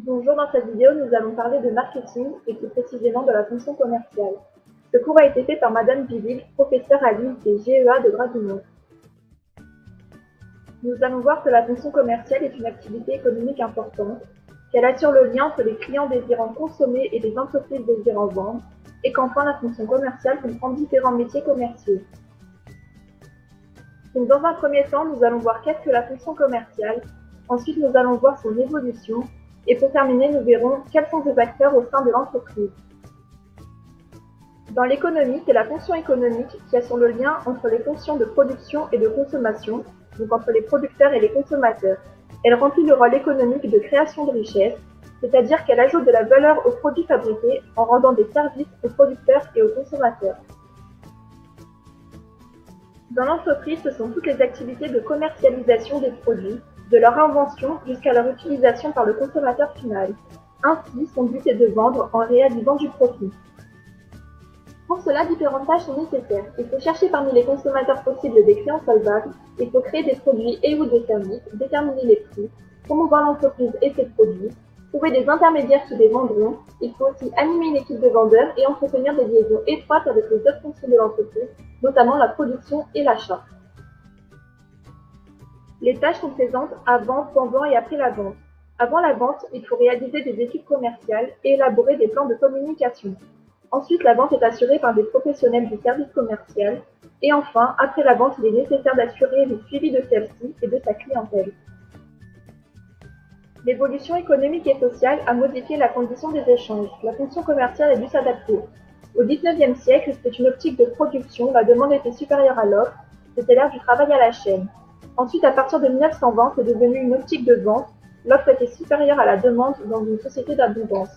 Bonjour, dans cette vidéo, nous allons parler de marketing et plus précisément de la fonction commerciale. Ce cours a été fait par Madame Biville, professeure à l'INSEE GEA de Draguignan. Nous allons voir que la fonction commerciale est une activité économique importante, qu'elle assure le lien entre les clients désirant consommer et les entreprises désirant vendre, et qu'enfin la fonction commerciale comprend différents métiers commerciaux. Donc dans un premier temps, nous allons voir qu'est-ce que la fonction commerciale, ensuite nous allons voir son évolution, et pour terminer, nous verrons quels sont ses acteurs au sein de l'entreprise. Dans l'économie, c'est la fonction économique qui assure le lien entre les fonctions de production et de consommation, donc entre les producteurs et les consommateurs. Elle remplit le rôle économique de création de richesse, c'est-à-dire qu'elle ajoute de la valeur aux produits fabriqués en rendant des services aux producteurs et aux consommateurs. Dans l'entreprise, ce sont toutes les activités de commercialisation des produits, de leur invention jusqu'à leur utilisation par le consommateur final. Ainsi, son but est de vendre en réalisant du profit. Pour cela, différentes tâches sont nécessaires. Il faut chercher parmi les consommateurs possibles des clients solvables, il faut créer des produits et ou des services, déterminer les prix, promouvoir l'entreprise et ses produits, trouver des intermédiaires qui les vendront, il faut aussi animer une équipe de vendeurs et entretenir des liaisons étroites avec les autres fonctions de l'entreprise, notamment la production et l'achat. Les tâches sont présentes avant, pendant et après la vente. Avant la vente, il faut réaliser des études commerciales et élaborer des plans de communication. Ensuite, la vente est assurée par des professionnels du service commercial. Et enfin, après la vente, il est nécessaire d'assurer le suivi de celle-ci et de sa clientèle. L'évolution économique et sociale a modifié la condition des échanges. La fonction commerciale a dû s'adapter. Au XIXe siècle, c'était une optique de production, la demande était supérieure à l'offre, c'était l'ère du travail à la chaîne. Ensuite, à partir de 1920, c'est devenu une optique de vente, l'offre était supérieure à la demande dans une société d'abondance.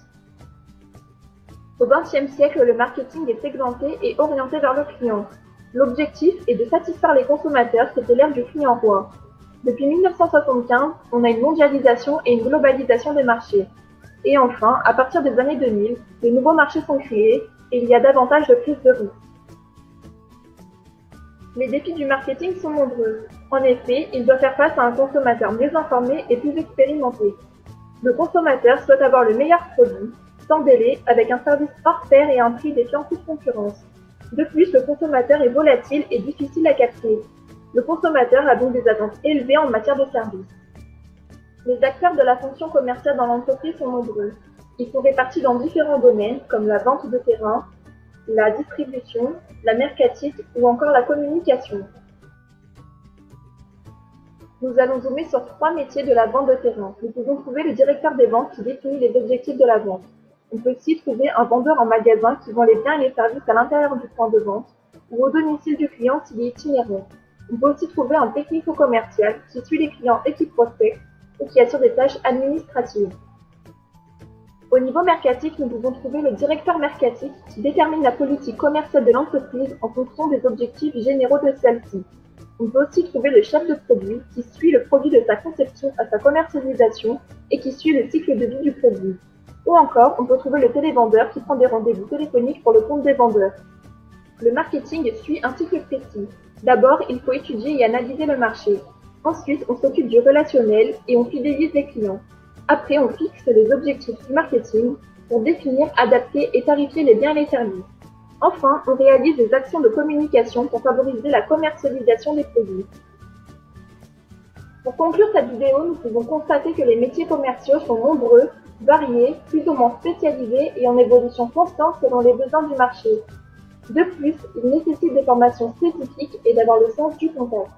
Au XXe siècle, le marketing est segmenté et orienté vers le client. L'objectif est de satisfaire les consommateurs, c'était l'ère du client roi. Depuis 1975, on a une mondialisation et une globalisation des marchés. Et enfin, à partir des années 2000, de nouveaux marchés sont créés et il y a davantage de prise de risque. Les défis du marketing sont nombreux. En effet, il doit faire face à un consommateur mieux informé et plus expérimenté. Le consommateur souhaite avoir le meilleur produit, sans délai, avec un service hors pair et un prix défiant toute concurrence. De plus, le consommateur est volatile et difficile à capter. Le consommateur a donc des attentes élevées en matière de service. Les acteurs de la fonction commerciale dans l'entreprise sont nombreux. Ils sont répartis dans différents domaines comme la vente de terrain, la distribution, la mercatique ou encore la communication. Nous allons zoomer sur 3 métiers de la vente de terrain. Nous pouvons trouver le directeur des ventes qui définit les objectifs de la vente. On peut aussi trouver un vendeur en magasin qui vend les biens et les services à l'intérieur du point de vente ou au domicile du client s'il est itinérant. On peut aussi trouver un technico-commercial qui suit les clients et qui prospecte ou qui assure des tâches administratives. Au niveau mercatique, nous pouvons trouver le directeur mercatique qui détermine la politique commerciale de l'entreprise en fonction des objectifs généraux de celle-ci. On peut aussi trouver le chef de produit qui suit le produit de sa conception à sa commercialisation et qui suit le cycle de vie du produit. Ou encore, on peut trouver le télévendeur qui prend des rendez-vous téléphoniques pour le compte des vendeurs. Le marketing suit un cycle précis. D'abord, il faut étudier et analyser le marché. Ensuite, on s'occupe du relationnel et on fidélise les clients. Après, on fixe les objectifs du marketing pour définir, adapter et tarifier les biens et les services. Enfin, on réalise des actions de communication pour favoriser la commercialisation des produits. Pour conclure cette vidéo, nous pouvons constater que les métiers commerciaux sont nombreux, variés, plus ou moins spécialisés et en évolution constante selon les besoins du marché. De plus, ils nécessitent des formations spécifiques et d'avoir le sens du contact.